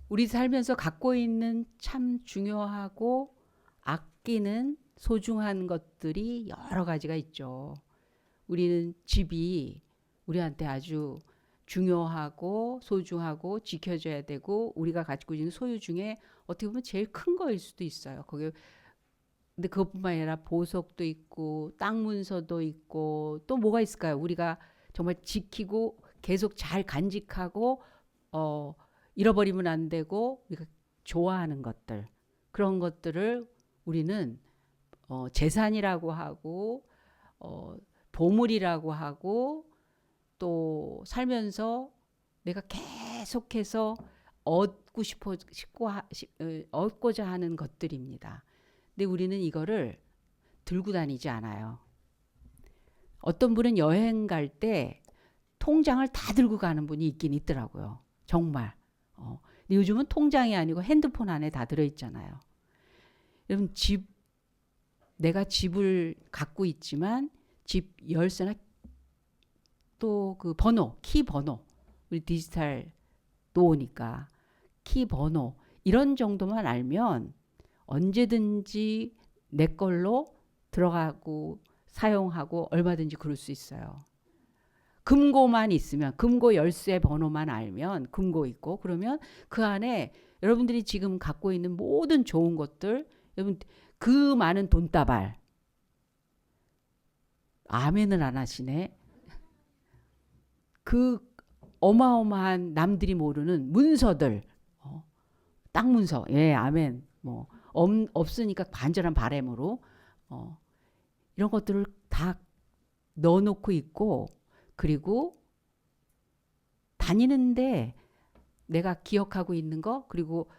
우리 살면서 갖고 있는 참 중요하고 아끼는 소중한 것들이 여러 가지가 있죠. 우리는 집이 우리한테 아주 중요하고 소중하고 지켜져야 되고 우리가 가지고 있는 소유 중에 어떻게 보면 제일 큰 거일 수도 있어요. 거기 근데 그것뿐만 아니라 보석도 있고 땅 문서도 있고 또 뭐가 있을까요? 우리가 정말 지키고 계속 잘 간직하고 어 잃어버리면 안 되고 우리가 좋아하는 것들 그런 것들을 우리는 재산이라고 하고 어 보물이라고 하고 또 살면서 내가 계속해서 얻고자 하는 것들입니다. 근데 우리는 이거를 들고 다니지 않아요. 어떤 분은 여행 갈 때 통장을 다 들고 가는 분이 있긴 있더라고요. 정말. 근데 요즘은 통장이 아니고 핸드폰 안에 다 들어있잖아요. 여러분 내가 집을 갖고 있지만 집 열쇠나 또 그 번호, 키 번호, 우리 디지털 노니까 키 번호 이런 정도만 알면 언제든지 내 걸로 들어가고 사용하고 얼마든지 그럴 수 있어요. 금고만 있으면 금고 열쇠 번호만 알면 금고 있고 그러면 그 안에 여러분들이 지금 갖고 있는 모든 좋은 것들 여러분 그 많은 돈다발 아멘을 안 하시네. 그 어마어마한 남들이 모르는 문서들 땅 문서 예 아멘 뭐 없으니까 간절한 바람으로 어, 이런 것들을 다 넣어놓고 있고 그리고 다니는데 내가 기억하고 있는 거 그리고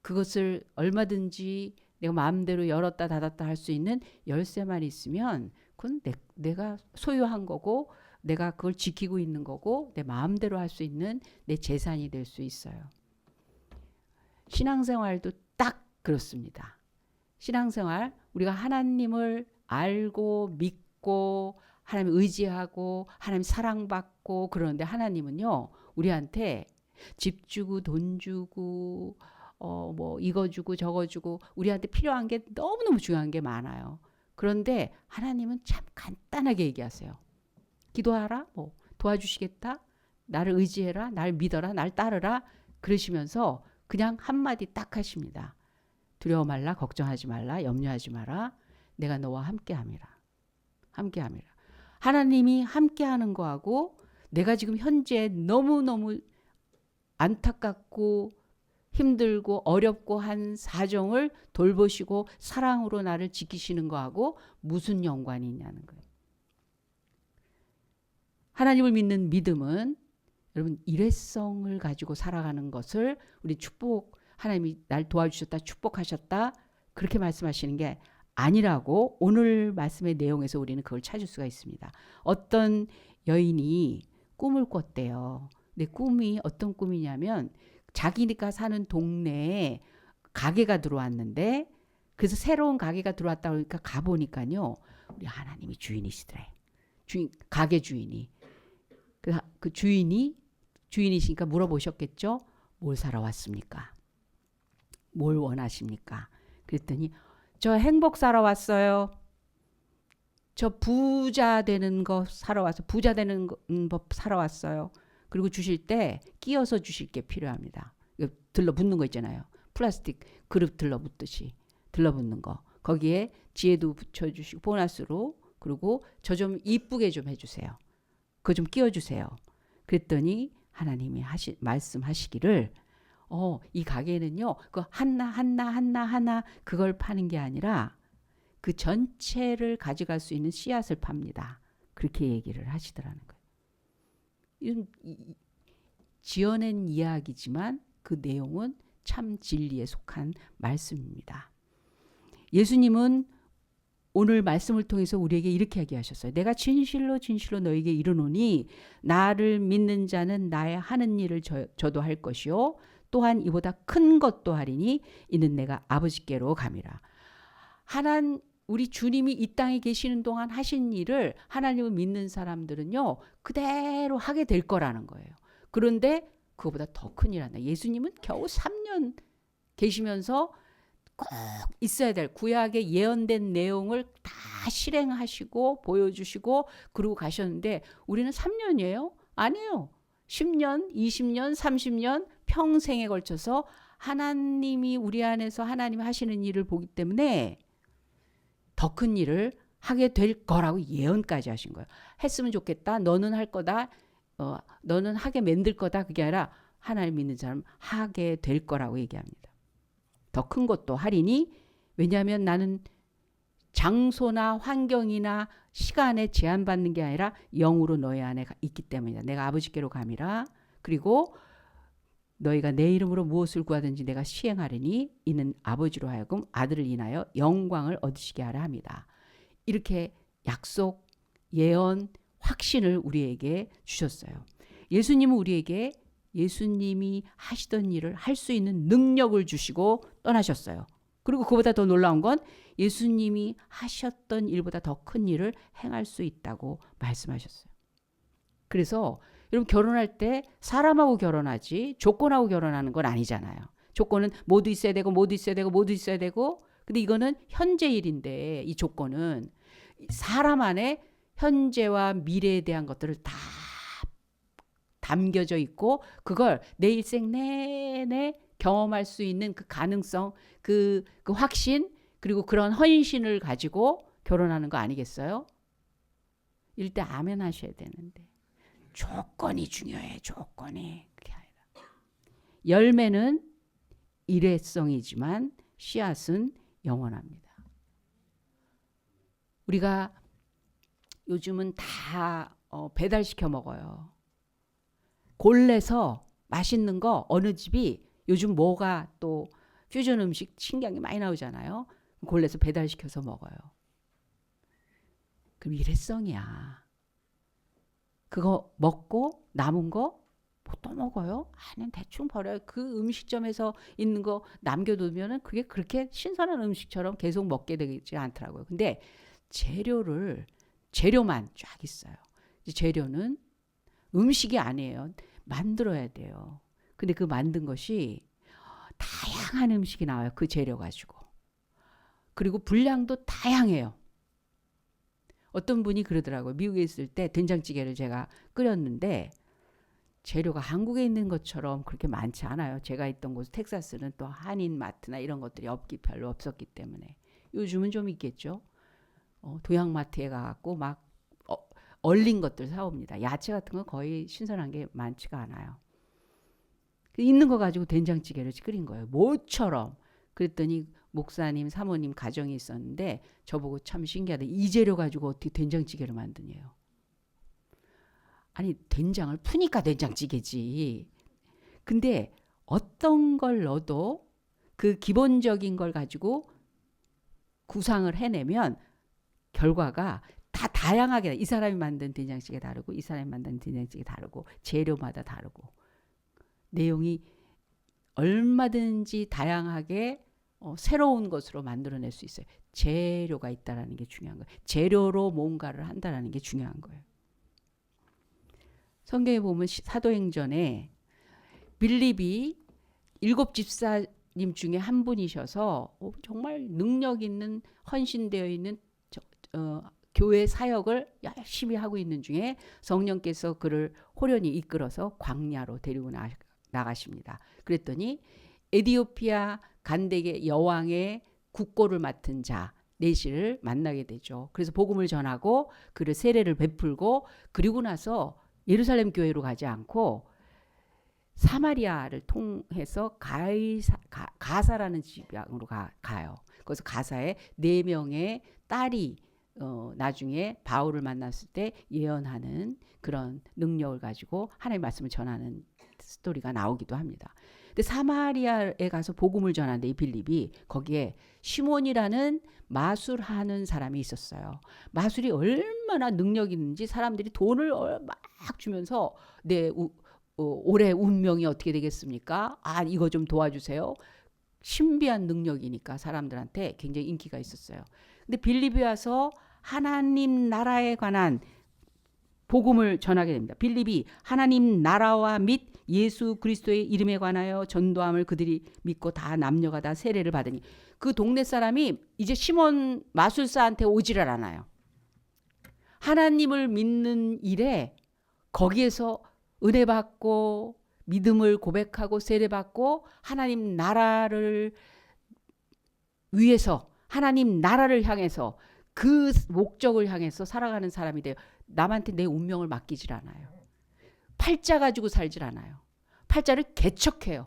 그것을 얼마든지 내가 마음대로 열었다 닫았다 할 수 있는 열쇠만 있으면 그건 내가 소유한 거고 내가 그걸 지키고 있는 거고 내 마음대로 할 수 있는 내 재산이 될 수 있어요. 신앙생활도 딱 그렇습니다. 신앙생활 우리가 하나님을 알고 믿고 하나님 의지하고 하나님 사랑받고 그러는데 하나님은요 우리한테 집 주고 돈 주고 뭐 이거 주고 저거 주고 우리한테 필요한 게 너무너무 중요한 게 많아요. 그런데 하나님은 참 간단하게 얘기하세요. 기도하라 뭐 도와주시겠다 나를 의지해라 날 믿어라 날 따르라 그러시면서 그냥 한마디 딱 하십니다. 두려워 말라 걱정하지 말라 염려하지 마라 내가 너와 함께함이라 함께함이라 하나님이 함께하는 거하고 내가 지금 현재 너무너무 안타깝고 힘들고 어렵고 한 사정을 돌보시고 사랑으로 나를 지키시는 거하고 무슨 연관이 있냐는 거예요. 하나님을 믿는 믿음은 여러분 일회성을 가지고 살아가는 것을 우리 하나님이 날 도와주셨다 축복하셨다 그렇게 말씀하시는 게 아니라고 오늘 말씀의 내용에서 우리는 그걸 찾을 수가 있습니다. 어떤 여인이 꿈을 꿨대요. 근데 꿈이 어떤 꿈이냐면 자기가 사는 동네에 가게가 들어왔는데 그래서 새로운 가게가 들어왔다 그러니까 가보니까요. 우리 하나님이 주인이시더래. 가게 주인이. 그 주인이시니까 물어보셨겠죠. 뭘 사러 왔습니까? 뭘 원하십니까? 그랬더니 저 행복 사러 왔어요. 저 부자 되는 거 사러 왔어요. 부자 되는 법 사러 왔어요. 그리고 주실 때 끼워서 주실 게 필요합니다. 들러붙는 거 있잖아요. 플라스틱 그릇 들러붙듯이 들러붙는 거. 거기에 지혜도 붙여주시고 보너스로 그리고 저 좀 이쁘게 좀 해주세요. 그거 좀 끼워주세요. 그랬더니 하나님이 말씀하시기를 이 가게는요. 그 하나 그걸 파는 게 아니라 그 전체를 가져갈 수 있는 씨앗을 팝니다. 그렇게 얘기를 하시더라는 거예요. 이건 지어낸 이야기지만 그 내용은 참 진리에 속한 말씀입니다. 예수님은 오늘 말씀을 통해서 우리에게 이렇게 얘기하셨어요. 내가 진실로 진실로 너에게 이르노니 나를 믿는 자는 나의 하는 일을 저도 할 것이요 또한 이보다 큰 것도 하리니 이는 내가 아버지께로 감이라. 우리 주님이 이 땅에 계시는 동안 하신 일을 하나님을 믿는 사람들은요 그대로 하게 될 거라는 거예요. 그런데 그거보다 더 큰 일 한다. 예수님은 겨우 3년 계시면서 꼭 있어야 될 구약에 예언된 내용을 다 실행하시고 보여주시고 그러고 가셨는데 우리는 3년이에요? 아니에요. 10년, 20년, 30년 평생에 걸쳐서 하나님이 우리 안에서 하나님이 하시는 일을 보기 때문에 더 큰 일을 하게 될 거라고 예언까지 하신 거예요. 했으면 좋겠다. 너는 할 거다. 너는 하게 만들 거다. 그게 아니라 하나님 믿는 사람 하게 될 거라고 얘기합니다. 더 큰 것도 하리니 왜냐하면 나는 장소나 환경이나 시간에 제한받는 게 아니라 영으로 너희 안에 있기 때문이다. 내가 아버지께로 감이라. 그리고 너희가 내 이름으로 무엇을 구하든지 내가 시행하리니 이는 아버지로 하여금 아들을 인하여 영광을 얻으시게 하라 합니다. 이렇게 약속, 예언, 확신을 우리에게 주셨어요. 예수님은 우리에게 예수님이 하시던 일을 할 수 있는 능력을 주시고 떠나셨어요. 그리고 그보다 더 놀라운 건 예수님이 하셨던 일보다 더 큰 일을 행할 수 있다고 말씀하셨어요. 그래서 여러분 결혼할 때 사람하고 결혼하지 조건하고 결혼하는 건 아니잖아요. 조건은 모두 있어야 되고 모두 있어야 되고 모두 있어야 되고 근데 이거는 현재 일인데 이 조건은 사람 안에 현재와 미래에 대한 것들을 다 담겨져 있고 그걸 내 일생 내내 경험할 수 있는 그 가능성, 그 확신 그리고 그런 헌신을 가지고 결혼하는 거 아니겠어요? 이럴 때 아멘 하셔야 되는데 조건이 중요해. 조건이. 그게 아니라. 열매는 일회성이지만 씨앗은 영원합니다. 우리가 요즘은 다 배달시켜 먹어요. 골래서 맛있는 거 어느 집이 요즘 뭐가 또 퓨전 음식 신기한 게 많이 나오잖아요. 골래서 배달시켜서 먹어요. 그럼 일회성이야. 그거 먹고 남은 거 또 먹어요? 아니 대충 버려요. 그 음식점에서 있는 거 남겨두면은 그게 그렇게 신선한 음식처럼 계속 먹게 되지 않더라고요. 근데 재료만 쫙 있어요. 재료는 음식이 아니에요. 만들어야 돼요. 근데 그 만든 것이 다양한 음식이 나와요. 그 재료 가지고. 그리고 분량도 다양해요. 어떤 분이 그러더라고요. 미국에 있을 때 된장찌개를 제가 끓였는데 재료가 한국에 있는 것처럼 그렇게 많지 않아요. 제가 있던 곳 텍사스는 또 한인 마트나 이런 것들이 별로 없었기 때문에. 요즘은 좀 있겠죠. 도양마트에 가갖고 막 얼린 것들 사옵니다. 야채 같은 건 거의 신선한 게 많지가 않아요. 있는 거 가지고 된장찌개를 끓인 거예요. 모처럼. 그랬더니 목사님, 사모님 가정이 있었는데 저보고 참 신기하다. 이 재료 가지고 어떻게 된장찌개를 만드냐요. 아니 된장을 푸니까 된장찌개지. 근데 어떤 걸 넣어도 그 기본적인 걸 가지고 구상을 해내면 결과가 다 다양하게 이 사람이 만든 된장찌개 다르고 이 사람이 만든 된장찌개 다르고 재료마다 다르고 내용이 얼마든지 다양하게 새로운 것으로 만들어낼 수 있어요. 재료가 있다라는 게 중요한 거예요. 재료로 뭔가를 한다라는 게 중요한 거예요. 성경에 보면 사도행전에 빌립이 7 집사님 중에 한 분이셔서 정말 능력 있는 헌신되어 있는 교회 사역을 열심히 하고 있는 중에 성령께서 그를 호련히 이끌어서 광야로 데리고 나가십니다. 그랬더니 에디오피아 간데게 여왕의 국고를 맡은 자 네시를 만나게 되죠. 그래서 복음을 전하고 그를 세례를 베풀고 그리고 나서 예루살렘 교회로 가지 않고 사마리아를 통해서 가사라는 지방으로 가요. 거기서 가사에 4명의 딸이 나중에 바울을 만났을 때 예언하는 그런 능력을 가지고 하나님의 말씀을 전하는 스토리가 나오기도 합니다. 근데 사마리아에 가서 복음을 전하는데 이 빌립이 거기에 시몬이라는 마술하는 사람이 있었어요. 마술이 얼마나 능력 있는지 사람들이 돈을 막 주면서 올해 운명이 어떻게 되겠습니까? 이거 좀 도와주세요. 신비한 능력이니까 사람들한테 굉장히 인기가 있었어요. 근데 빌립이 와서 하나님 나라에 관한 복음을 전하게 됩니다. 빌립이 하나님 나라와 및 예수 그리스도의 이름에 관하여 전도함을 그들이 믿고 다 남녀가 다 세례를 받으니 그 동네 사람이 이제 시몬 마술사한테 오지를 않아요. 하나님을 믿는 일에 거기에서 은혜 받고 믿음을 고백하고 세례 받고 하나님 나라를 위해서 하나님 나라를 향해서 그 목적을 향해서 살아가는 사람이 돼요. 남한테 내 운명을 맡기질 않아요. 팔자 가지고 살질 않아요. 팔자를 개척해요.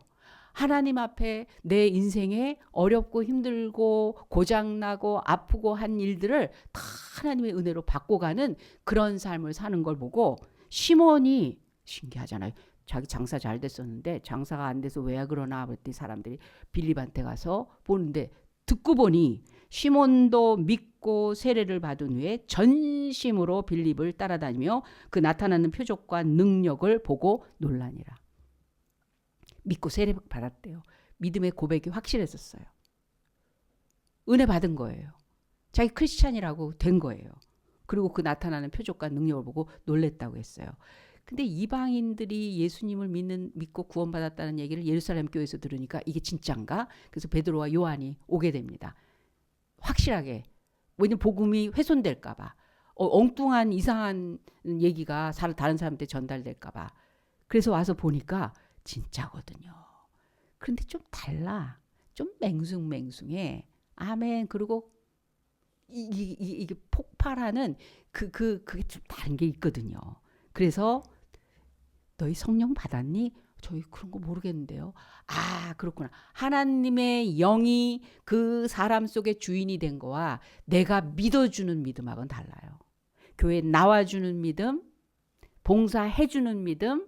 하나님 앞에 내 인생에 어렵고 힘들고 고장나고 아프고 한 일들을 다 하나님의 은혜로 바꿔가는 그런 삶을 사는 걸 보고 시몬이 신기하잖아요. 자기 장사 잘 됐었는데 장사가 안 돼서 왜 그러나 그랬더니 사람들이 빌립한테 가서 보는데 듣고 보니 시몬도 믿고 세례를 받은 후에 전심으로 빌립을 따라다니며 그 나타나는 표적과 능력을 보고 놀라니라. 믿고 세례 받았대요. 믿음의 고백이 확실했었어요. 은혜 받은 거예요. 자기 크리스찬이라고 된 거예요. 그리고 그 나타나는 표적과 능력을 보고 놀랬다고 했어요. 근데 이방인들이 예수님을 믿고 구원받았다는 얘기를 예루살렘 교회에서 들으니까 이게 진짠가? 그래서 베드로와 요한이 오게 됩니다. 확실하게. 왜냐면 복음이 훼손될까 봐. 엉뚱한 이상한 얘기가 다른 사람한테 전달될까 봐. 그래서 와서 보니까 진짜거든요. 그런데 좀 달라. 좀 맹숭맹숭해. 아멘. 그리고 이게 폭발하는 그게 좀 다른 게 있거든요. 그래서 너희 성령 받았니? 저희 그런 거 모르겠는데요. 아, 그렇구나. 하나님의 영이 그 사람 속의 주인이 된 거와 내가 믿어주는 믿음하고는 달라요. 교회에 나와주는 믿음, 봉사해주는 믿음,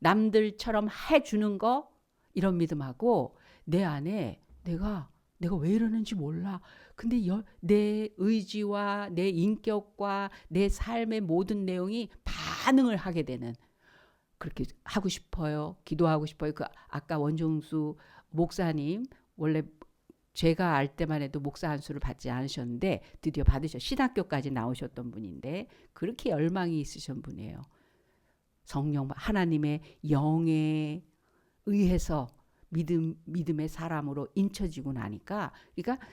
남들처럼 해주는 거 이런 믿음하고 내 안에 내가 왜 이러는지 몰라. 근데 내 의지와 내 인격과 내 삶의 모든 내용이 반응을 하게 되는 그렇게 하고 싶어요. 기도하고 싶어요. 아까 원종수 목사님 원래 제가 알 때만 해도 목사 안수를 받지 않으셨는데 드디어 신학교까지 나오셨던 분인데 그렇게 열망이 있으신 분이에요. 성령 하나님의 영에 의해서 믿음의 사람으로 인쳐지고 나니까 그러니까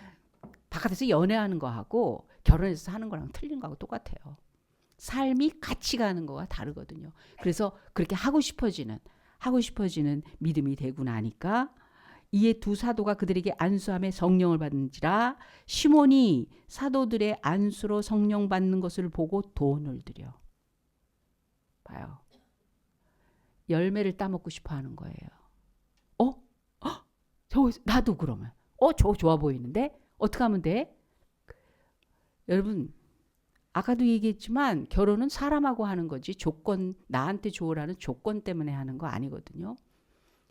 바깥에서 연애하는 거하고 결혼해서 하는 거랑 틀린 거하고 똑같아요. 삶이 같이 가는 거가 다르거든요. 그래서 그렇게 하고 싶어지는 믿음이 되고 나니까 이에 두 사도가 그들에게 안수함에 성령을 받은지라 시몬이 사도들의 안수로 성령 받는 것을 보고 돈을 들여. 봐요. 열매를 따먹고 싶어 하는 거예요. 나도 그러면. 저 좋아 보이는데? 어떻게 하면 돼? 여러분, 아까도 얘기했지만 결혼은 사람하고 하는 거지 나한테 좋으라는 조건 때문에 하는 거 아니거든요.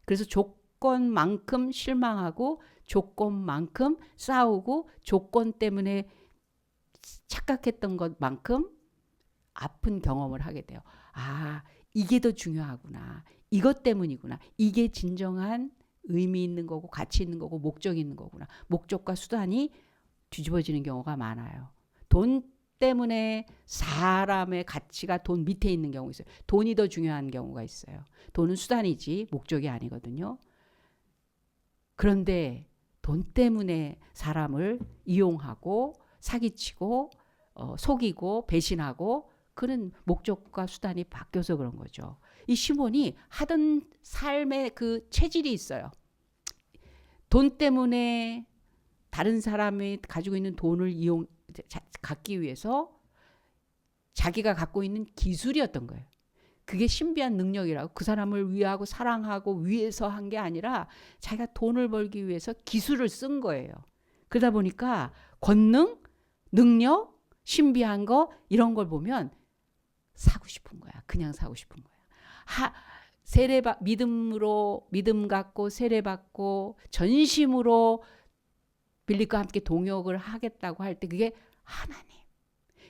그래서 조건만큼 실망하고 조건만큼 싸우고 조건 때문에 착각했던 것만큼 아픈 경험을 하게 돼요. 아, 이게 더 중요하구나. 이것 때문이구나. 이게 진정한 의미 있는 거고 가치 있는 거고 목적이 있는 거구나. 목적과 수단이 뒤집어지는 경우가 많아요. 돈 때문에 사람의 가치가 돈 밑에 있는 경우 있어요. 돈이 더 중요한 경우가 있어요. 돈은 수단이지 목적이 아니거든요. 그런데 돈 때문에 사람을 이용하고 사기치고 속이고 배신하고 그런 목적과 수단이 바뀌어서 그런 거죠. 이 시몬이 하던 삶의 그 체질이 있어요. 돈 때문에 다른 사람이 가지고 있는 돈을 갖기 위해서 자기가 갖고 있는 기술이었던 거예요. 그게 신비한 능력이라고. 그 사람을 위하고 사랑하고 위해서 한 게 아니라 자기가 돈을 벌기 위해서 기술을 쓴 거예요. 그러다 보니까 권능, 능력, 신비한 거 이런 걸 보면 사고 싶은 거야. 그냥 사고 싶은 거야. 믿음 갖고 세례 받고 전심으로 빌립과 함께 동역을 하겠다고 할 때 그게 하나님,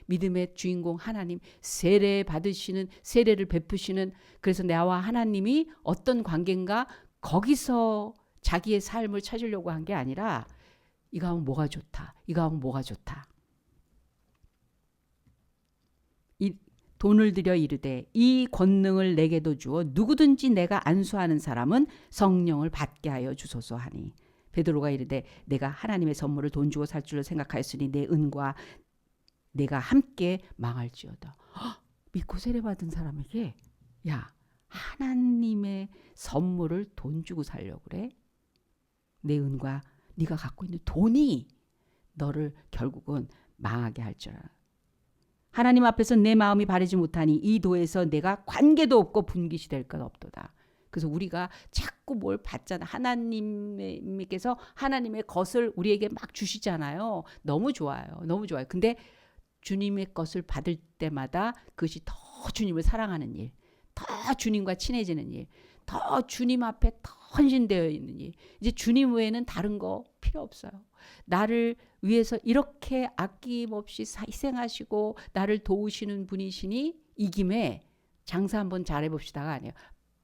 믿음의 주인공 하나님, 세례를 베푸시는 그래서 나와 하나님이 어떤 관계인가 거기서 자기의 삶을 찾으려고 한 게 아니라 이거 하면 뭐가 좋다. 이거 하면 뭐가 좋다. 돈을 들여 이르되 이 권능을 내게도 주어 누구든지 내가 안수하는 사람은 성령을 받게 하여 주소서 하니 베드로가 이르되 내가 하나님의 선물을 돈 주고 살 줄을 생각하였으니 내 은과 내가 함께 망할지어다. 믿고 세례받은 사람에게 야 하나님의 선물을 돈 주고 살려고 그래? 내 은과 네가 갖고 있는 돈이 너를 결국은 망하게 할 줄 알아. 하나님 앞에서 내 마음이 바르지 못하니 이 도에서 내가 관계도 없고 분깃이 될 것 없도다. 그래서 우리가 자꾸 뭘 받잖아. 하나님께서 하나님의 것을 우리에게 막 주시잖아요. 너무 좋아요. 너무 좋아요. 근데 주님의 것을 받을 때마다 그것이 더 주님을 사랑하는 일, 더 주님과 친해지는 일, 더 주님 앞에 더 헌신되어 있는 일. 이제 주님 외에는 다른 거 필요 없어요. 나를 위해서 이렇게 아낌없이 희생하시고 나를 도우시는 분이시니 이 김에 장사 한번 잘해봅시다가 아니에요.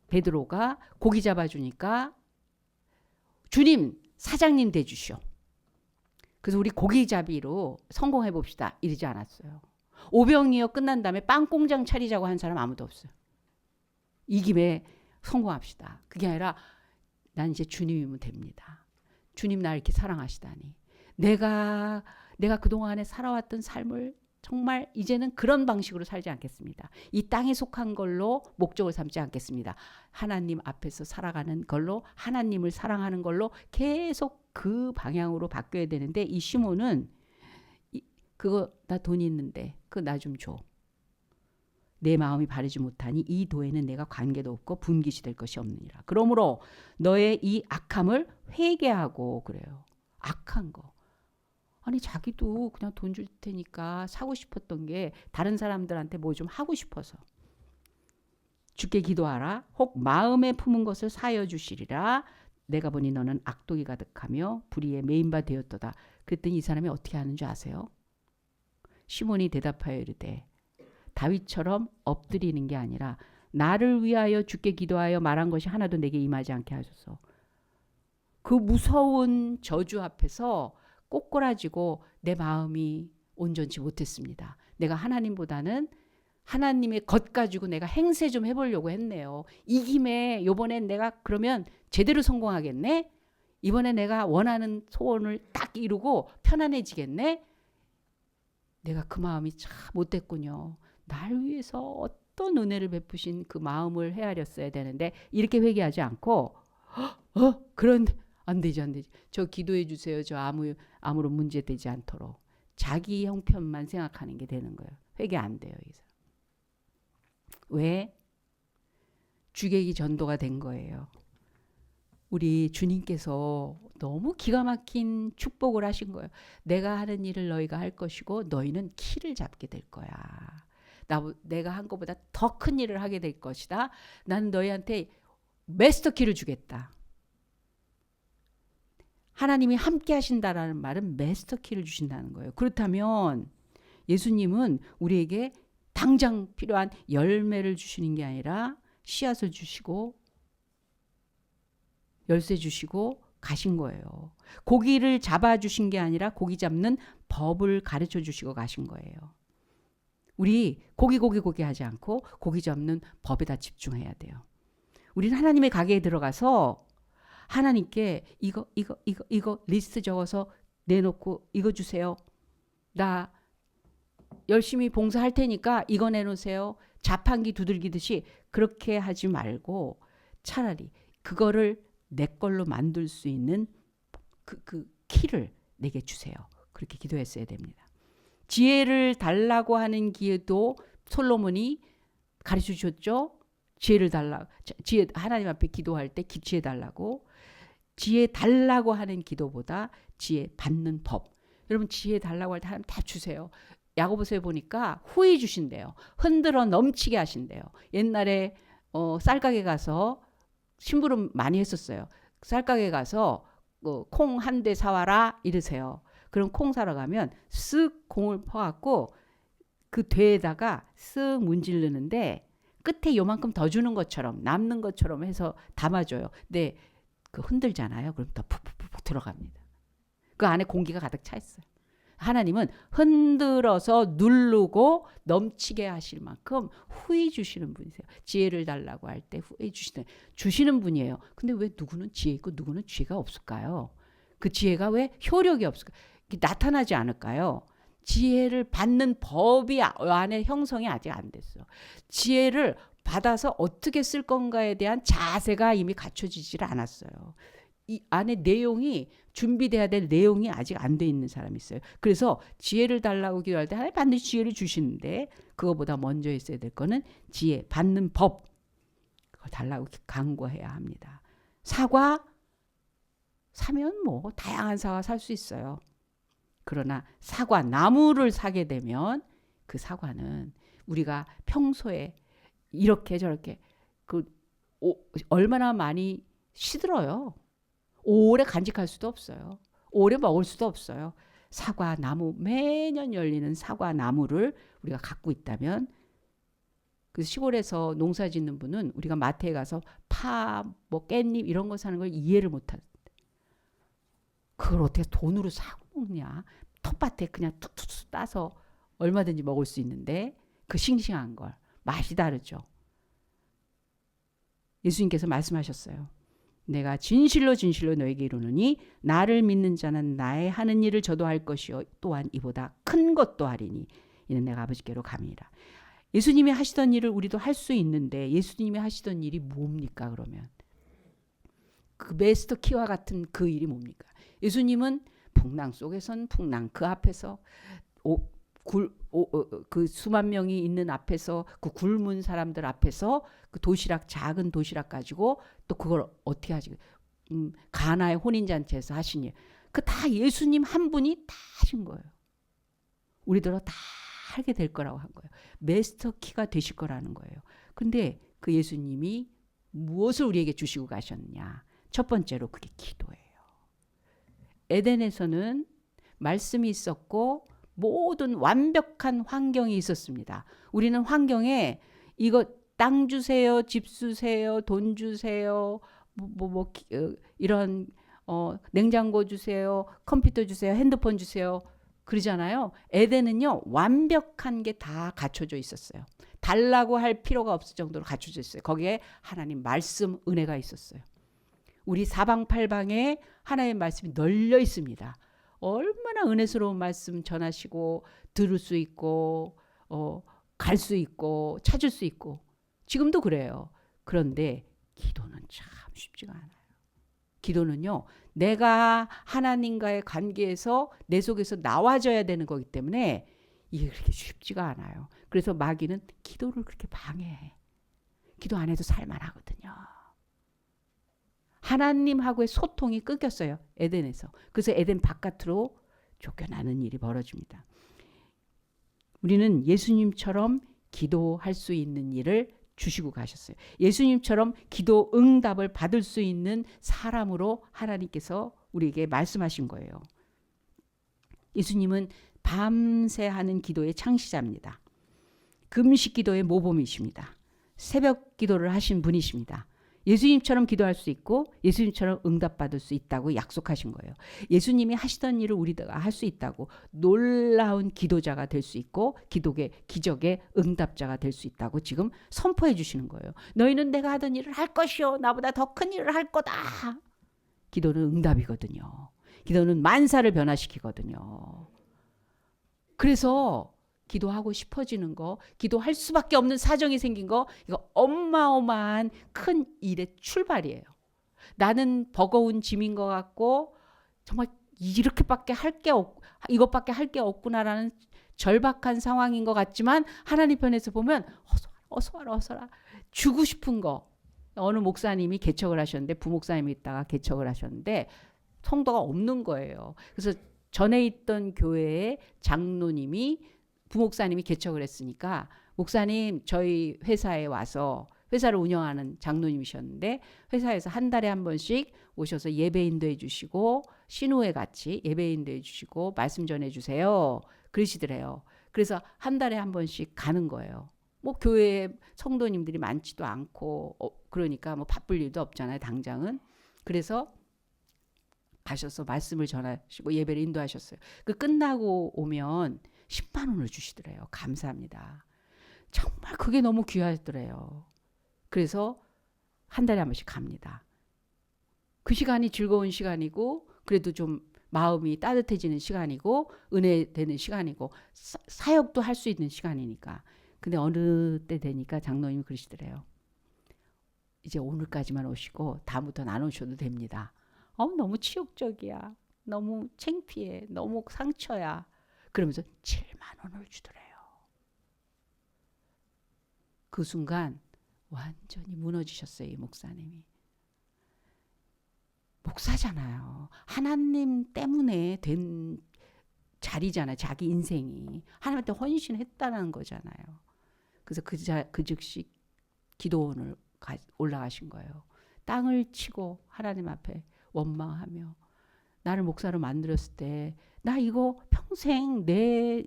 베드로가 고기 잡아주니까 주님 사장님 돼주시오. 그래서 우리 고기잡이로 성공해봅시다 이러지 않았어요. 오병이어 끝난 다음에 빵공장 차리자고 한 사람 아무도 없어요. 이 김에 성공합시다. 그게 아니라 난 이제 주님이면 됩니다. 주님 날 이렇게 사랑하시다니. 내가 그동안에 살아왔던 삶을 정말 이제는 그런 방식으로 살지 않겠습니다. 이 땅에 속한 걸로 목적을 삼지 않겠습니다. 하나님 앞에서 살아가는 걸로 하나님을 사랑하는 걸로 계속 그 방향으로 바뀌어야 되는데 이 시몬은 그거 나 돈 있는데 그거 나 좀 줘. 내 마음이 바르지 못하니 이 도에는 내가 관계도 없고 분깃이 될 것이 없느니라. 그러므로 너의 이 악함을 회개하고 그래요. 악한 거. 아니 자기도 그냥 돈 줄 테니까 사고 싶었던 게 다른 사람들한테 뭐 좀 하고 싶어서. 주께 기도하라. 혹 마음에 품은 것을 사여 주시리라. 내가 보니 너는 악독이 가득하며 불의에 매인 바 되었도다. 그랬더니 이 사람이 어떻게 하는 줄 아세요? 시몬이 대답하여 이르되 다윗처럼 엎드리는 게 아니라 나를 위하여 주께 기도하여 말한 것이 하나도 내게 임하지 않게 하소서. 그 무서운 저주 앞에서 꼬꾸라지고 내 마음이 온전치 못했습니다. 내가 하나님보다는 하나님의 것 가지고 내가 행세 좀 해보려고 했네요. 이 김에 이번엔 내가 그러면 제대로 성공하겠네? 이번에 내가 원하는 소원을 딱 이루고 편안해지겠네? 내가 그 마음이 참 못됐군요. 날 위해서 어떤 은혜를 베푸신 그 마음을 헤아렸어야 되는데 이렇게 회개하지 않고 그런 안 되지. 저 기도해 주세요. 저 아무런 문제 되지 않도록 자기 형편만 생각하는 게 되는 거예요. 회개 안 돼요. 이 사람. 왜? 주객이 전도가 된 거예요. 우리 주님께서 너무 기가 막힌 축복을 하신 거예요. 내가 하는 일을 너희가 할 것이고 너희는 키를 잡게 될 거야. 내가 한 것보다 더 큰 일을 하게 될 것이다. 나는 너희한테 마스터 키를 주겠다. 하나님이 함께 하신다라는 말은 마스터 키를 주신다는 거예요. 그렇다면 예수님은 우리에게 당장 필요한 열매를 주시는 게 아니라 씨앗을 주시고 열쇠 주시고 가신 거예요. 고기를 잡아주신 게 아니라 고기 잡는 법을 가르쳐 주시고 가신 거예요. 우리 고기 하지 않고 고기 잡는 법에다 집중해야 돼요. 우리는 하나님의 가게에 들어가서 하나님께 이거 리스트 적어서 내놓고 이거 주세요. 나 열심히 봉사할 테니까 이거 내놓으세요. 자판기 두들기듯이 그렇게 하지 말고 차라리 그거를 내 걸로 만들 수 있는 그 키를 내게 주세요. 그렇게 기도했어야 됩니다. 지혜를 달라고 하는 기회도 솔로몬이 가르쳐 주셨죠. 지혜를 달라. 지혜 하나님 앞에 기도할 때 지혜 달라고. 지혜 달라고 하는 기도보다 지혜 받는 법. 여러분 지혜 달라고 할 때 하나님 다 주세요. 야고보서에 보니까 후히 주신대요. 흔들어 넘치게 하신대요. 옛날에 쌀가게 가서 심부름 많이 했었어요. 쌀가게 가서 콩 한 대 사와라 이러세요. 그럼 콩 사러 가면 쓱 콩을 퍼갖고 그 대에다가 쓱 문지르는데 끝에 요만큼 더 주는 것처럼 남는 것처럼 해서 담아줘요. 근데 그 흔들잖아요. 그럼 더 푹푹푹 들어갑니다. 그 안에 공기가 가득 차 있어요. 하나님은 흔들어서 누르고 넘치게 하실 만큼 후히 주시는 분이세요. 지혜를 달라고 할 때 후히 주시는 분이에요. 근데 왜 누구는 지혜 있고 누구는 지혜가 없을까요? 그 지혜가 왜 효력이 없을까? 나타나지 않을까요? 지혜를 받는 법이 안에 형성이 아직 안 됐어. 지혜를 받아서 어떻게 쓸 건가에 대한 자세가 이미 갖춰지질 않았어요. 이 안에 내용이 준비돼야 될 내용이 아직 안 돼 있는 사람이 있어요. 그래서 지혜를 달라고 기도할 때 하나님 반드시 지혜를 주시는데 그거보다 먼저 있어야 될 거는 지혜, 받는 법. 그걸 달라고 간구해야 합니다. 사과 사면 뭐 다양한 사과 살 수 있어요. 그러나 사과 나무를 사게 되면 그 사과는 우리가 평소에 이렇게 저렇게 얼마나 많이 시들어요. 오래 간직할 수도 없어요. 오래 먹을 수도 없어요. 사과 나무, 매년 열리는 사과 나무를 우리가 갖고 있다면 그 시골에서 농사 짓는 분은 우리가 마트에 가서 파, 뭐 깻잎 이런 거 사는 걸 이해를 못하는데 그걸 어떻게 돈으로 사고 먹냐. 텃밭에 그냥 툭툭 따서 얼마든지 먹을 수 있는데 그 싱싱한 걸. 맛이 다르죠. 예수님께서 말씀하셨어요. 내가 진실로 진실로 너에게 이르노니 나를 믿는 자는 나의 하는 일을 저도 할 것이요 또한 이보다 큰 것도 하리니 이는 내가 아버지께로 감이니라. 예수님이 하시던 일을 우리도 할 수 있는데 예수님이 하시던 일이 뭡니까 그러면? 그 메스터 키와 같은 그 일이 뭡니까? 예수님은 풍랑 속에선 풍랑 그 앞에서 그 수만 명이 있는 앞에서 그 굶은 사람들 앞에서 그 도시락 작은 도시락 가지고 또 그걸 어떻게 하지? 가나의 혼인잔치에서 하신 일. 그 다 예수님 한 분이 다 하신 거예요. 우리들은 다 하게 될 거라고 한 거예요. 마스터 키가 되실 거라는 거예요. 근데 그 예수님이 무엇을 우리에게 주시고 가셨느냐? 첫 번째로 그게 기도예요. 에덴에서는 말씀이 있었고 모든 완벽한 환경이 있었습니다. 우리는 환경에 이거 땅 주세요, 집 주세요, 돈 주세요, 이런 냉장고 주세요, 컴퓨터 주세요, 핸드폰 주세요. 그러잖아요. 에덴은요 완벽한 게 다 갖춰져 있었어요. 달라고 할 필요가 없을 정도로 갖춰져 있어요. 거기에 하나님 말씀 은혜가 있었어요. 우리 사방팔방에 하나님의 말씀이 널려 있습니다. 얼마나 은혜스러운 말씀 전하시고 들을 수 있고 갈 수 있고 찾을 수 있고 지금도 그래요. 그런데 기도는 참 쉽지가 않아요. 기도는요. 내가 하나님과의 관계에서 내 속에서 나와져야 되는 거기 때문에 이게 그렇게 쉽지가 않아요. 그래서 마귀는 기도를 그렇게 방해해. 기도 안 해도 살만하거든요. 하나님하고의 소통이 끊겼어요. 에덴에서. 그래서 에덴 바깥으로 쫓겨나는 일이 벌어집니다. 우리는 예수님처럼 기도할 수 있는 일을 주시고 가셨어요. 예수님처럼 기도 응답을 받을 수 있는 사람으로 하나님께서 우리에게 말씀하신 거예요. 예수님은 밤새 하는 기도의 창시자입니다. 금식 기도의 모범이십니다. 새벽 기도를 하신 분이십니다. 예수님처럼 기도할 수 있고 예수님처럼 응답받을 수 있다고 약속하신 거예요. 예수님이 하시던 일을 우리가 할 수 있다고 놀라운 기도자가 될 수 있고 기적의 응답자가 될 수 있다고 지금 선포해 주시는 거예요. 너희는 내가 하던 일을 할 것이요 나보다 더 큰 일을 할 거다. 기도는 응답이거든요. 기도는 만사를 변화시키거든요. 그래서 기도하고 싶어지는 거, 기도할 수밖에 없는 사정이 생긴 거, 이거 어마어마한 큰 일의 출발이에요. 나는 버거운 짐인 것 같고 정말 이렇게밖에 할 게 이것밖에 할 게 없구나라는 절박한 상황인 것 같지만 하나님 편에서 보면 어서 와라 주고 싶은 거. 어느 목사님이 개척을 하셨는데 부목사님이 있다가 개척을 하셨는데 성도가 없는 거예요. 그래서 전에 있던 교회의 장로님이 부목사님이 개척을 했으니까 목사님 저희 회사에 와서 회사를 운영하는 장로님이셨는데 회사에서 한 달에 한 번씩 오셔서 예배인도 해주시고 신우회 같이 예배인도 해주시고 말씀 전해주세요. 그러시더래요. 그래서 한 달에 한 번씩 가는 거예요. 뭐 교회에 성도님들이 많지도 않고 그러니까 뭐 바쁠 일도 없잖아요. 당장은. 그래서 가셔서 말씀을 전하시고 예배를 인도하셨어요. 그 끝나고 오면 10만 원을 주시더래요. 감사합니다. 정말 그게 너무 귀하더래요. 그래서 한 달에 한 번씩 갑니다. 그 시간이 즐거운 시간이고 그래도 좀 마음이 따뜻해지는 시간이고 은혜 되는 시간이고 사역도 할 수 있는 시간이니까. 근데 어느 때 되니까 장로님이 그러시더래요. 이제 오늘까지만 오시고 다음부터는 안 오셔도 됩니다. 너무 치욕적이야. 너무 창피해. 너무 상처야. 그러면서 7만 원을 주더래요. 그 순간 완전히 무너지셨어요. 이 목사님이. 목사잖아요. 하나님 때문에 된 자리잖아요. 자기 인생이. 하나님한테 헌신했다는 거잖아요. 그래서 그 즉시 기도원을 올라가신 거예요. 땅을 치고 하나님 앞에 원망하며 나를 목사로 만들었을 때 나 이거 평생 내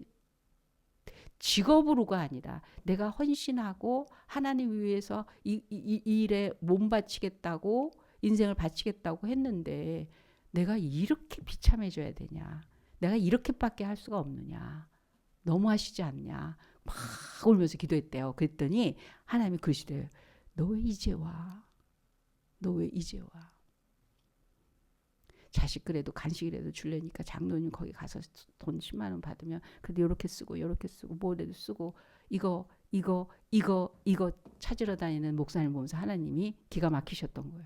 직업으로가 아니라 내가 헌신하고 하나님 위해서 이 일에 몸 바치겠다고 인생을 바치겠다고 했는데 내가 이렇게 비참해져야 되냐. 내가 이렇게밖에 할 수가 없느냐. 너무하시지 않냐. 막 울면서 기도했대요. 그랬더니 하나님이 그러시대요. 너 왜 이제 와? 너 왜 이제 와? 자식그래도 간식이라도 줄래니까 장로님 거기 가서 돈 10만 원 받으면 그래도 요렇게 쓰고 뭐라도 쓰고 이거 찾으러 다니는 목사님 보면서 하나님이 기가 막히셨던 거예요.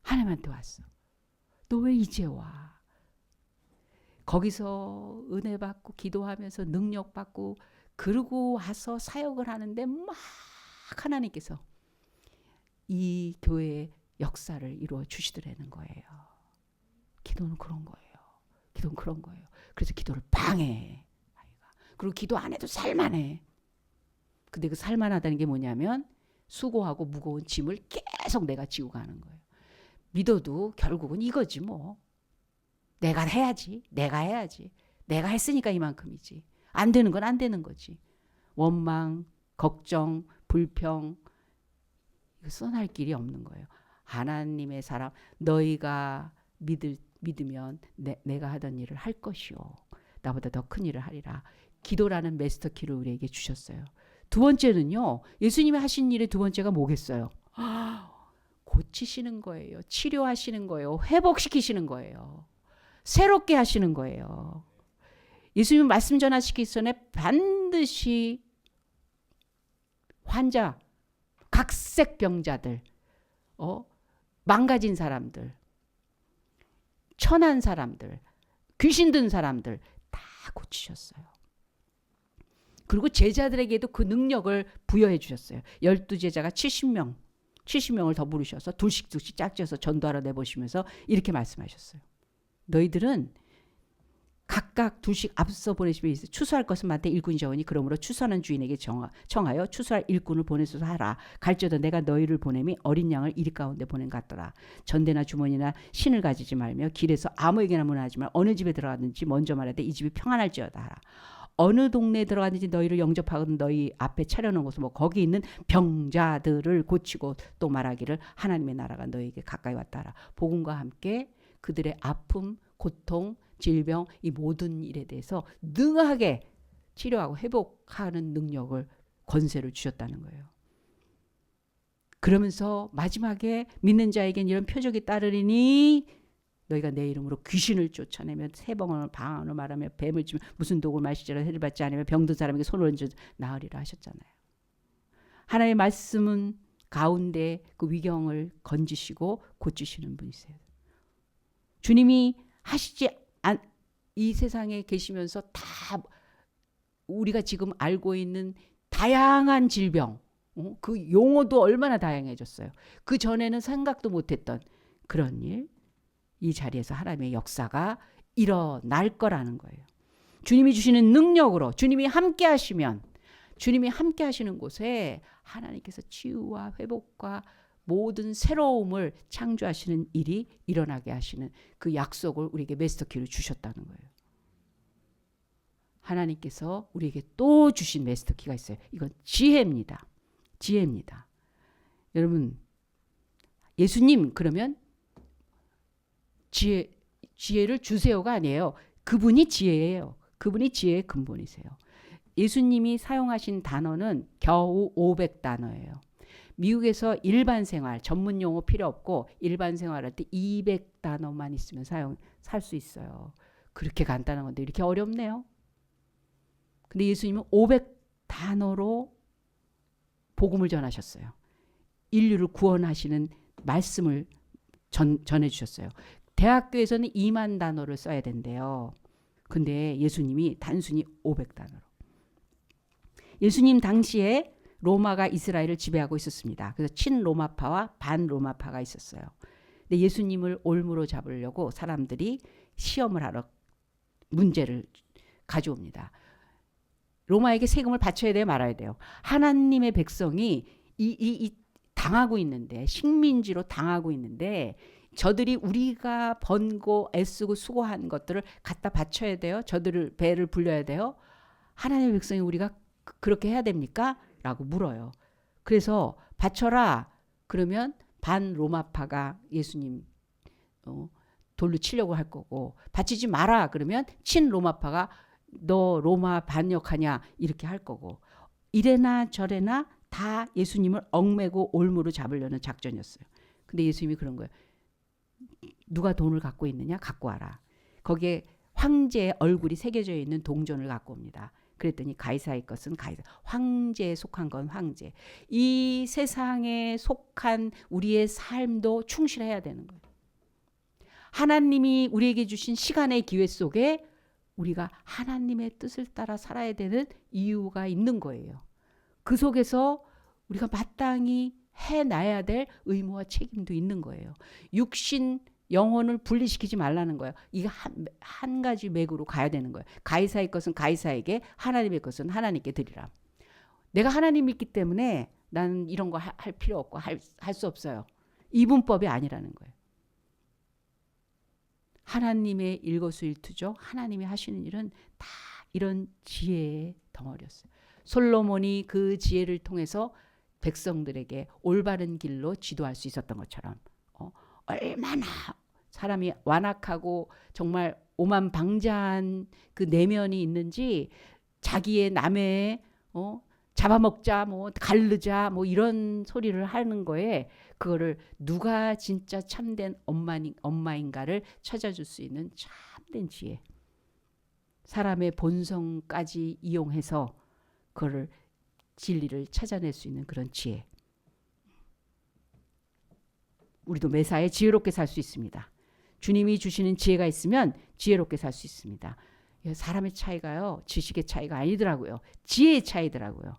하나님한테 왔어. 너 왜 이제 와? 거기서 은혜 받고 기도하면서 능력 받고 그러고 와서 사역을 하는데 막 하나님께서 이 교회의 역사를 이루어 주시더라는 거예요. 기도는 그런 거예요. 기도는 그런 거예요. 그래서 기도를 방해해. 그리고 기도 안 해도 살만해. 근데 그 살만하다는 게 뭐냐면 수고하고 무거운 짐을 계속 내가 지고 가는 거예요. 믿어도 결국은 이거지 뭐. 내가 해야지. 내가 했으니까 이만큼이지. 안 되는 건 안 되는 거지. 원망, 걱정, 불평 이거 써날 길이 없는 거예요. 하나님의 사람 너희가 믿으면 내가 하던 일을 할 것이요. 나보다 더 큰 일을 하리라. 기도라는 마스터키를 우리에게 주셨어요. 두 번째는요. 예수님이 하신 일의 두 번째가 뭐겠어요? 고치시는 거예요. 치료하시는 거예요. 회복시키시는 거예요. 새롭게 하시는 거예요. 예수님은 말씀 전하시기 전에 반드시 환자, 각색 병자들, 망가진 사람들, 천한 사람들, 귀신 든 사람들 다 고치셨어요. 그리고 제자들에게도 그 능력을 부여해 주셨어요. 12제자가 70명을 더 부르셔서 둘씩 짝지어서 전도하러 내보시면서 이렇게 말씀하셨어요. 너희들은 각각 둘씩 앞서 보내시면 추수할 것은 많되 일꾼이 적으니 그러므로 추수하는 주인에게 청하여 추수할 일꾼을 보내소서 하라. 갈지어다 내가 너희를 보냄이 어린 양을 이리 가운데 보낸 것 같더라. 전대나 주머니나 신을 가지지 말며 길에서 아무에게나 문하지 말. 어느 집에 들어갔는지 먼저 말하되 이 집이 평안할지어다 하라. 어느 동네에 들어갔는지 너희를 영접하거든 너희 앞에 차려놓은 곳은 뭐 거기 있는 병자들을 고치고 또 말하기를 하나님의 나라가 너희에게 가까이 왔다 하라. 복음과 함께 그들의 아픔, 고통, 질병 이 모든 일에 대해서 능하게 치료하고 회복하는 능력을 권세를 주셨다는 거예요. 그러면서 마지막에 믿는 자에겐 이런 표적이 따르리니 너희가 내 이름으로 귀신을 쫓아내며 세번을 방언을 말하며 뱀을 치며 무슨 독을 마시지라 해를 받지 않으며 병든 사람에게 손을 얹어 나으리라 하셨잖아요. 하나님의 말씀은 가운데 그 위경을 건지시고 고치시는 분이세요. 주님이 하시지 이 세상에 계시면서 다 우리가 지금 알고 있는 다양한 질병, 그 용어도 얼마나 다양해졌어요. 그 전에는 생각도 못했던 그런 일, 이 자리에서 하나님의 역사가 일어날 거라는 거예요. 주님이 주시는 능력으로 주님이 함께 하시면 주님이 함께 하시는 곳에 하나님께서 치유와 회복과 모든 새로움을 창조하시는 일이 일어나게 하시는 그 약속을 우리에게 마스터키로 주셨다는 거예요. 하나님께서 우리에게 또 주신 마스터키가 있어요. 이건 지혜입니다. 지혜입니다. 여러분 예수님 그러면 지혜 지혜를 주세요가 아니에요. 그분이 지혜예요. 그분이 지혜의 근본이세요. 예수님이 사용하신 단어는 겨우 500단어예요. 미국에서 일반 생활, 전문 용어 필요 없고 일반 생활할 때 200단어만 있으면 살 수 있어요. 그렇게 간단한 건데 이렇게 어렵네요. 근데 예수님은 500단어로 복음을 전하셨어요. 인류를 구원하시는 말씀을 전해주셨어요. 대학교에서는 2만 단어를 써야 된대요. 근데 예수님이 단순히 500단어로. 예수님 당시에 로마가 이스라엘을 지배하고 있었습니다. 그래서 친로마파와 반로마파가 있었어요. 근데 예수님을 올무로 잡으려고 사람들이 시험을 하러 문제를 가져옵니다. 로마에게 세금을 바쳐야 돼요, 말아야 돼요? 하나님의 백성이 당하고 있는데, 식민지로 당하고 있는데 저들이 우리가 번고 애쓰고 수고한 것들을 갖다 바쳐야 돼요? 저들을 배를 불려야 돼요? 하나님의 백성이 우리가 그렇게 해야 됩니까? 라고 물어요. 그래서 바쳐라. 그러면 반로마파가 예수님 돌로 치려고 할 거고, 바치지 마라. 그러면 친로마파가 너 로마 반역하냐 이렇게 할 거고, 이래나 저래나 다 예수님을 얽매고 올무로 잡으려는 작전이었어요. 근데 예수님이 그런 거예요. 누가 돈을 갖고 있느냐? 갖고 와라. 거기에 황제의 얼굴이 새겨져 있는 동전을 갖고 옵니다. 그랬더니 가이사의 것은 가이사. 황제에 속한 건 황제. 이 세상에 속한 우리의 삶도 충실해야 되는 거예요. 하나님이 우리에게 주신 시간의 기회 속에 우리가 하나님의 뜻을 따라 살아야 되는 이유가 있는 거예요. 그 속에서 우리가 마땅히 해놔야 될 의무와 책임도 있는 거예요. 육신, 영혼을 분리시키지 말라는 거예요. 이게 한 가지 맥으로 가야 되는 거예요. 가이사의 것은 가이사에게, 하나님의 것은 하나님께 드리라. 내가 하나님 믿기 때문에 나는 이런 거 할 필요 없고 할 수 없어요. 이분법이 아니라는 거예요. 하나님의 일거수일투족, 하나님이 하시는 일은 다 이런 지혜의 덩어리였어요. 솔로몬이 그 지혜를 통해서 백성들에게 올바른 길로 지도할 수 있었던 것처럼 얼마나 사람이 완악하고 정말 오만방자한 그 내면이 있는지, 자기의 남의 잡아먹자, 뭐 갈르자, 뭐 이런 소리를 하는 거에 그거를 누가 진짜 참된 엄마인가를 찾아줄 수 있는 참된 지혜. 사람의 본성까지 이용해서 그거를 진리를 찾아낼 수 있는 그런 지혜. 우리도 매사에 지혜롭게 살 수 있습니다. 주님이 주시는 지혜가 있으면 지혜롭게 살 수 있습니다. 사람의 차이가요, 지식의 차이가 아니더라고요. 지혜의 차이더라고요.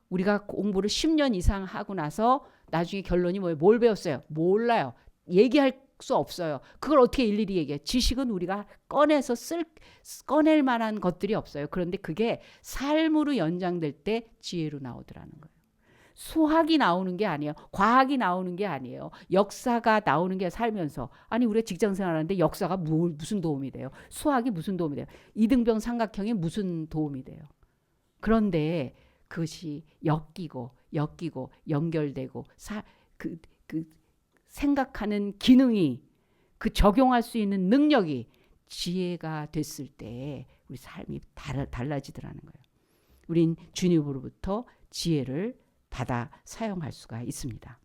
우리가 공부를 10년 이상 하고 나서 나중에 결론이 뭐예요? 뭘 배웠어요? 몰라요. 얘기할 수 없어요. 그걸 어떻게 일일이 얘기해? 지식은 우리가 꺼낼 만한 것들이 없어요. 그런데 그게 삶으로 연장될 때 지혜로 나오더라는 거예요. 수학이 나오는 게 아니에요. 과학이 나오는 게 아니에요. 역사가 나오는 게 살면서. 아니 우리가 직장생활하는데 역사가 무슨 도움이 돼요? 수학이 무슨 도움이 돼요? 이등병 삼각형이 무슨 도움이 돼요? 그런데 그것이 엮이고 연결되고 그 생각하는 기능이, 그 적용할 수 있는 능력이 지혜가 됐을 때 우리 삶이 달라지더라는 거예요. 우린 주님으로부터 지혜를 받아 사용할 수가 있습니다.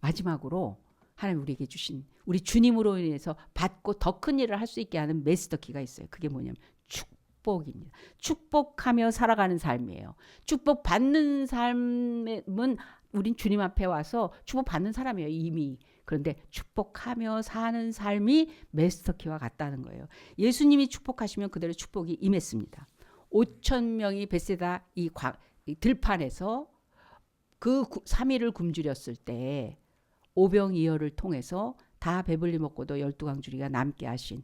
마지막으로 하나님 우리에게 주신, 우리 주님으로 인해서 받고 더 큰 일을 할 수 있게 하는 마스터 키가 있어요. 그게 뭐냐면 축복입니다. 축복하며 살아가는 삶이에요. 축복받는 삶은 우린 주님 앞에 와서 축복받는 사람이에요, 이미. 그런데 축복하며 사는 삶이 마스터키와 같다는 거예요. 예수님이 축복하시면 그대로 축복이 임했습니다. 5천 명이 벳세다 이 들판에서 그 3일을 굶주렸을 때 오병이어를 통해서 다 배불리 먹고도 12강주리가 남게 하신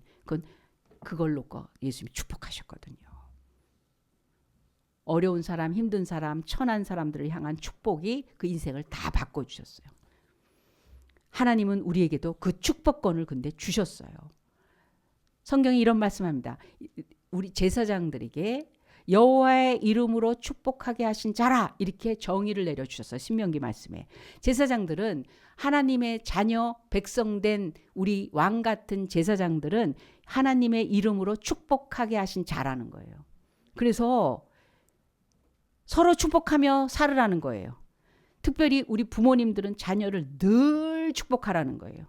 그걸로 예수님이 축복하셨거든요. 어려운 사람, 힘든 사람, 천한 사람들을 향한 축복이 그 인생을 다 바꿔주셨어요. 하나님은 우리에게도 그 축복권을 근데 주셨어요. 성경이 이런 말씀합니다. 우리 제사장들에게 여호와의 이름으로 축복하게 하신 자라 이렇게 정의를 내려주셨어요. 신명기 말씀에. 제사장들은 하나님의 자녀 백성된 우리 왕 같은 제사장들은 하나님의 이름으로 축복하게 하신 자라는 거예요. 그래서 서로 축복하며 살으라는 거예요. 특별히 우리 부모님들은 자녀를 늘 축복하라는 거예요.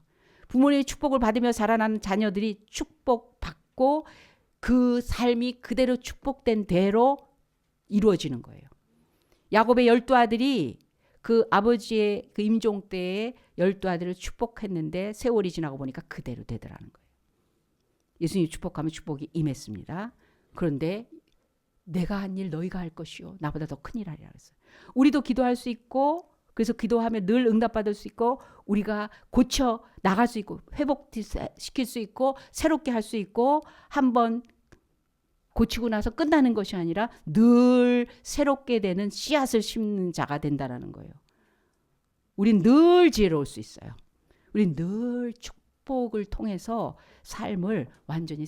부모님의 축복을 받으며 자라나는 자녀들이 축복받고 그 삶이 그대로 축복된 대로 이루어지는 거예요. 야곱의 12아들이 그 아버지의 그 임종 때에 12아들을 축복했는데 세월이 지나고 보니까 그대로 되더라는 거예요. 예수님 축복하면 축복이 임했습니다. 그런데 내가 한 일 너희가 할 것이요 나보다 더 큰 일 하리라 그랬어요. 우리도 기도할 수 있고 그래서 기도하면 늘 응답받을 수 있고 우리가 고쳐 나갈 수 있고 회복시킬 수 있고 새롭게 할 수 있고 한번 고치고 나서 끝나는 것이 아니라 늘 새롭게 되는 씨앗을 심는 자가 된다는 거예요. 우린 늘 지혜로울 수 있어요. 우린 늘 축복을 통해서 삶을 완전히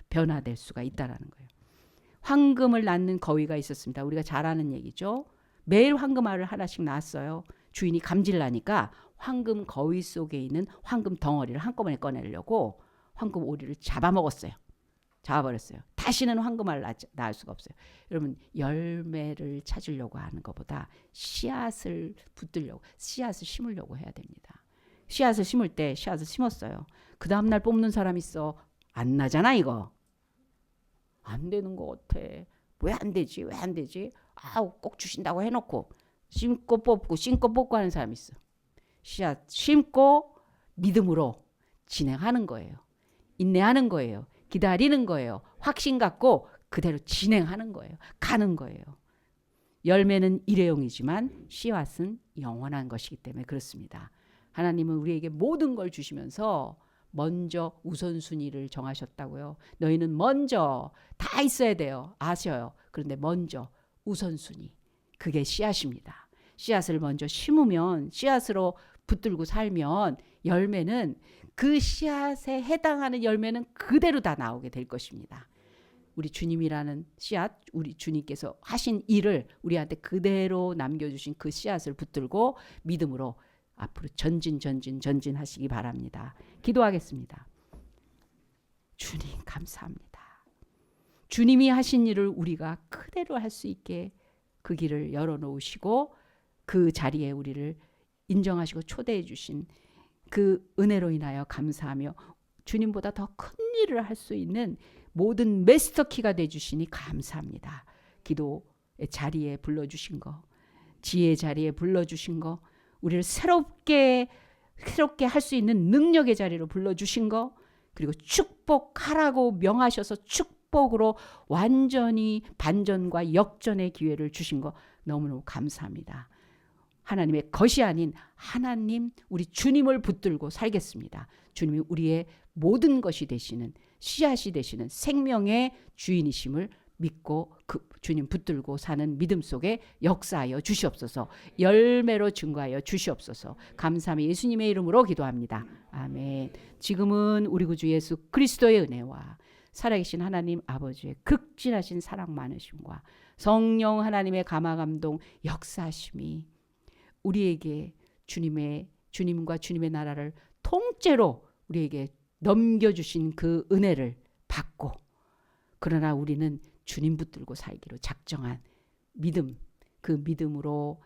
변화될 수가 있다는 거예요. 황금을 낳는 거위가 있었습니다. 우리가 잘 아는 얘기죠. 매일 황금알을 하나씩 낳았어요. 주인이 감질나니까 황금 거위 속에 있는 황금 덩어리를 한꺼번에 꺼내려고 황금 오리를 잡아먹었어요. 잡아버렸어요. 다시는 황금알 낳을 수가 없어요. 여러분 열매를 찾으려고 하는 것보다 씨앗을 붙들려고 씨앗을 심으려고 해야 됩니다. 씨앗을 심을 때 씨앗을 심었어요. 그 다음날 뽑는 사람 있어. 안 나잖아 이거. 안 되는 것 같아. 왜 안 되지? 왜 안 되지? 꼭 주신다고 해놓고 심고 뽑고 하는 사람이 있어. 씨앗 심고 믿음으로 진행하는 거예요. 인내하는 거예요. 기다리는 거예요. 확신 갖고 그대로 진행하는 거예요. 가는 거예요. 열매는 일회용이지만 씨앗은 영원한 것이기 때문에 그렇습니다. 하나님은 우리에게 모든 걸 주시면서 먼저 우선순위를 정하셨다고요. 너희는 먼저 다 있어야 돼요. 아셔요. 그런데 먼저 우선순위. 그게 씨앗입니다. 씨앗을 먼저 심으면 씨앗으로 붙들고 살면 열매는 그 씨앗에 해당하는 열매는 그대로 다 나오게 될 것입니다. 우리 주님이라는 씨앗, 우리 주님께서 하신 일을 우리한테 그대로 남겨주신 그 씨앗을 붙들고 믿음으로 앞으로 전진하시기 바랍니다. 기도하겠습니다. 주님 감사합니다. 주님이 하신 일을 우리가 그대로 할 수 있게 그 길을 열어놓으시고 그 자리에 우리를 인정하시고 초대해 주신 그 은혜로 인하여 감사하며 주님보다 더 큰 일을 할 수 있는 모든 마스터키가 되주시니 감사합니다. 기도의 자리에 불러주신 거, 지혜의 자리에 불러주신 거, 우리를 새롭게 할 수 있는 능력의 자리로 불러주신 거, 그리고 축복하라고 명하셔서 축복으로 완전히 반전과 역전의 기회를 주신 거 너무너무 감사합니다. 하나님의 것이 아닌 하나님 우리 주님을 붙들고 살겠습니다. 주님이 우리의 모든 것이 되시는 씨앗이 되시는 생명의 주인이심을 믿고 그 주님 붙들고 사는 믿음 속에 역사하여 주시옵소서. 열매로 증거하여 주시옵소서. 감사하며 예수님의 이름으로 기도합니다. 아멘. 지금은 우리 구주 예수 그리스도의 은혜와 살아계신 하나님 아버지의 극진하신 사랑 많으심과 성령 하나님의 감화감동 역사하심이 우리에게 주님과 주님의 나라를 통째로 우리에게 넘겨주신 그 은혜를 받고, 그러나 우리는 주님 붙들고 살기로 작정한 믿음, 그 믿음으로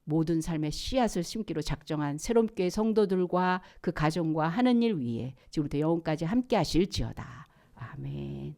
모든 삶의 씨앗을 심기로 작정한 새롭게 성도들과 그 가정과 하는 일 위에 지금부터 영원까지 함께 하실지어다. 아멘.